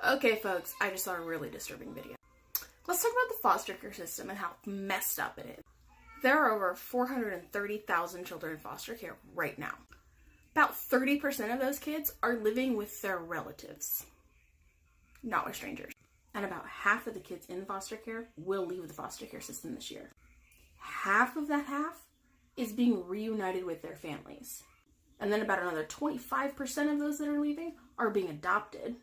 Okay, folks, I just saw a really disturbing video. Let's talk about the foster care system and how messed up it is. There are over 430,000 children in foster care right now. About 30% of those kids are living with their relatives, not with strangers. And about half of the kids in foster care will leave the foster care system this year. Half of that half is being reunited with their families. And then about another 25% of those that are leaving are being adopted.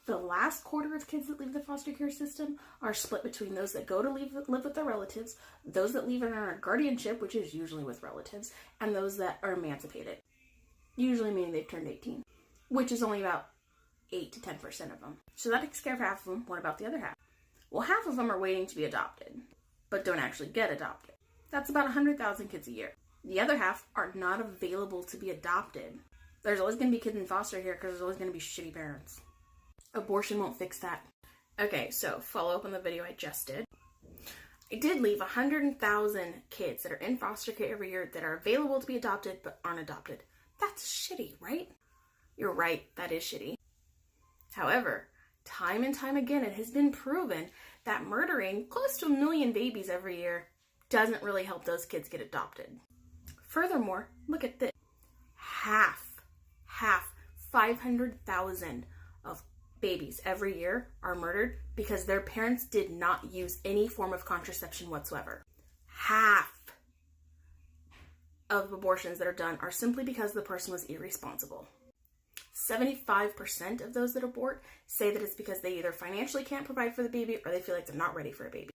The last quarter of kids that leave the foster care system are split between those that go to live with their relatives, those that leave under guardianship, which is usually with relatives, and those that are emancipated, usually meaning they've turned 18, which is only about 8 to 10% of them. So that takes care of half of them. What about the other half? Well, half of them are waiting to be adopted, but don't actually get adopted. That's about 100,000 kids a year. The other half are not available to be adopted. There's always going to be kids in foster care because there's always going to be shitty parents. Abortion won't fix that. Okay, so follow up on the video I just did. I did leave 100,000 kids that are in foster care every year that are available to be adopted but aren't adopted. That's shitty, right? You're right, that is shitty. However, time and time again, it has been proven that murdering close to 1 million babies every year doesn't really help those kids get adopted. Furthermore, look at this. Half, 500,000 of babies every year are murdered because their parents did not use any form of contraception whatsoever. Half of abortions that are done are simply because the person was irresponsible. 75% of those that abort say that it's because they either financially can't provide for the baby or they feel like they're not ready for a baby.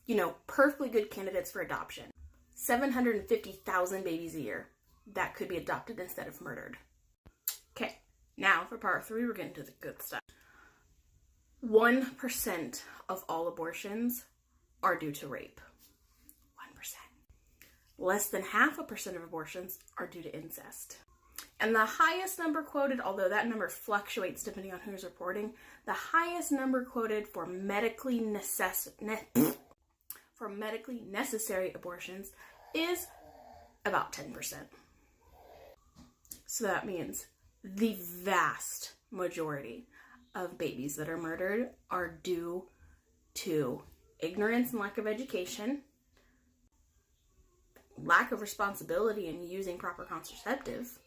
You know, perfectly good candidates for adoption. 750,000 babies a year that could be adopted instead of murdered. Okay, now for part 3, we're getting to the good stuff. 1% of all abortions are due to rape. 1%. Less than 0.5% of abortions are due to incest. And the highest number quoted, although that number fluctuates depending on who's reporting, the highest number quoted for medically necessary abortions is about 10%. So that means the vast majority of babies that are murdered are due to ignorance and lack of education, lack of responsibility in using proper contraceptive,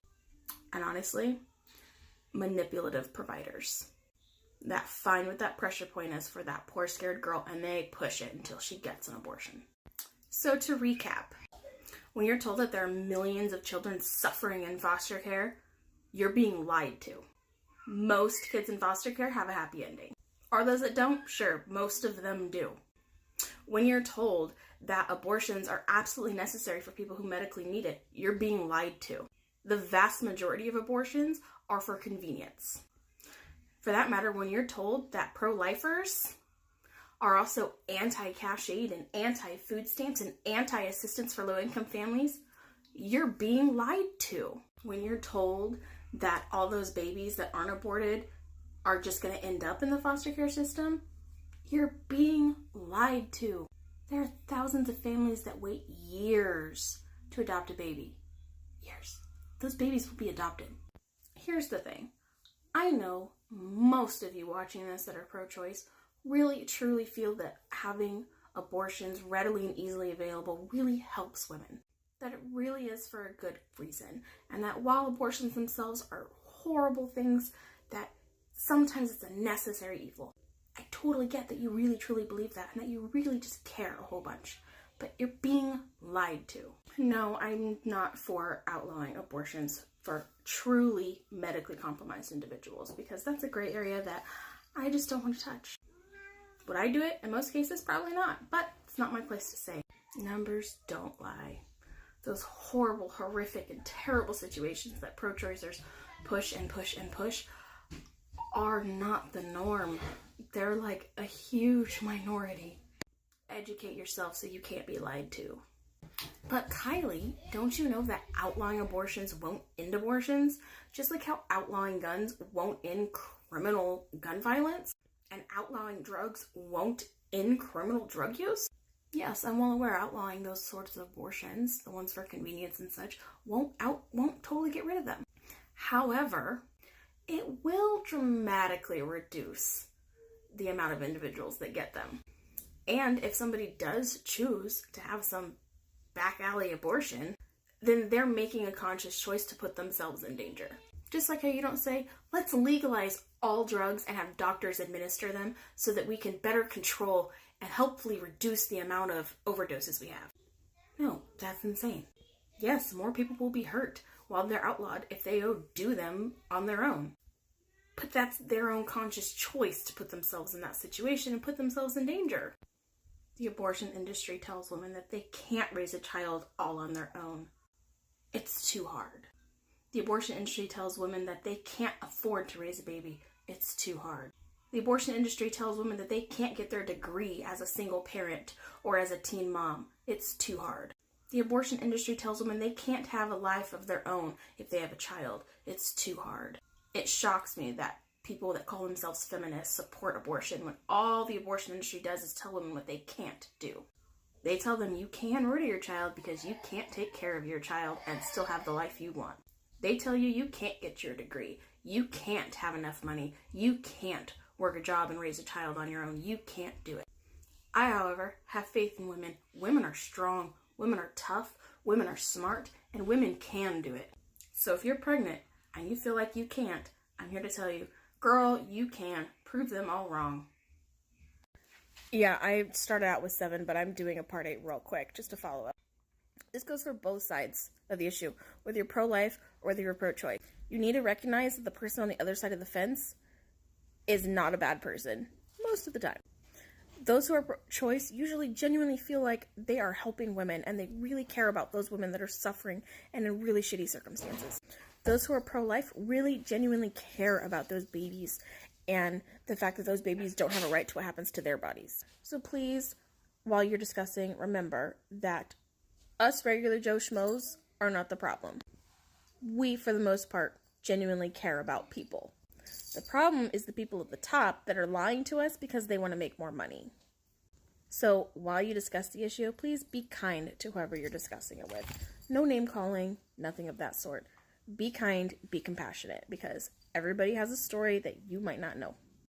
and honestly, manipulative providers that find what that pressure point is for that poor scared girl and they push it until she gets an abortion. So to recap, when you're told that there are millions of children suffering in foster care, you're being lied to. Most kids in foster care have a happy ending. Are those that don't? Sure, most of them do. When you're told that abortions are absolutely necessary for people who medically need it, you're being lied to. The vast majority of abortions are for convenience. For that matter, when you're told that pro-lifers are also anti-cash aid and anti-food stamps and anti-assistance for low-income families, you're being lied to. When you're told that all those babies that aren't aborted are just going to end up in the foster care system, you're being lied to. There are thousands of families that wait years to adopt a baby. Years. Those babies will be adopted. Here's the thing. I know most of you watching this that are pro-choice really truly feel that having abortions readily and easily available really helps women. That it really is for a good reason. And that while abortions themselves are horrible things, that sometimes it's a necessary evil. I totally get that you really truly believe that and that you really just care a whole bunch. But you're being lied to. No, I'm not for outlawing abortions for truly medically compromised individuals because that's a gray area that I just don't want to touch. Would I do it? In most cases, probably not, but it's not my place to say. Numbers don't lie. Those horrible, horrific, and terrible situations that pro-choicers push and push and push are not the norm. They're like a huge minority. Educate yourself so you can't be lied to. But Kylie, don't you know that outlawing abortions won't end abortions? Just like how outlawing guns won't end criminal gun violence? And outlawing drugs won't end criminal drug use? Yes, I'm well aware outlawing those sorts of abortions, the ones for convenience and such, won't totally get rid of them. However, it will dramatically reduce the amount of individuals that get them. And if somebody does choose to have some back alley abortion, then they're making a conscious choice to put themselves in danger. Just like how you don't say, let's legalize all drugs and have doctors administer them so that we can better control and hopefully reduce the amount of overdoses we have. No, that's insane. Yes, more people will be hurt while they're outlawed if they do them on their own. But that's their own conscious choice to put themselves in that situation and put themselves in danger. The abortion industry tells women that they can't raise a child all on their own. It's too hard. The abortion industry tells women that they can't afford to raise a baby. It's too hard. The abortion industry tells women that they can't get their degree as a single parent or as a teen mom. It's too hard. The abortion industry tells women they can't have a life of their own if they have a child. It's too hard. It shocks me that people that call themselves feminists support abortion when all the abortion industry does is tell women what they can't do. They tell them you can murder your child because you can't take care of your child and still have the life you want. They tell you you can't get your degree. You can't have enough money. You can't work a job and raise a child on your own. You can't do it. I, however, have faith in women. Women are strong. Women are tough. Women are smart. And women can do it. So if you're pregnant and you feel like you can't, I'm here to tell you, girl, you can. Prove them all wrong. Yeah, I started out with 7, but I'm doing a part 8 real quick, just to follow up. This goes for both sides of the issue, whether you're pro-life or whether you're pro-choice. You need to recognize that the person on the other side of the fence is not a bad person, most of the time. Those who are pro-choice usually genuinely feel like they are helping women, and they really care about those women that are suffering and in really shitty circumstances. Those who are pro-life really genuinely care about those babies and the fact that those babies don't have a right to what happens to their bodies. So please, while you're discussing, remember that us regular Joe Schmoes are not the problem. We, for the most part, genuinely care about people. The problem is the people at the top that are lying to us because they want to make more money. So while you discuss the issue, please be kind to whoever you're discussing it with. No name calling, nothing of that sort. Be kind, be compassionate, because everybody has a story that you might not know.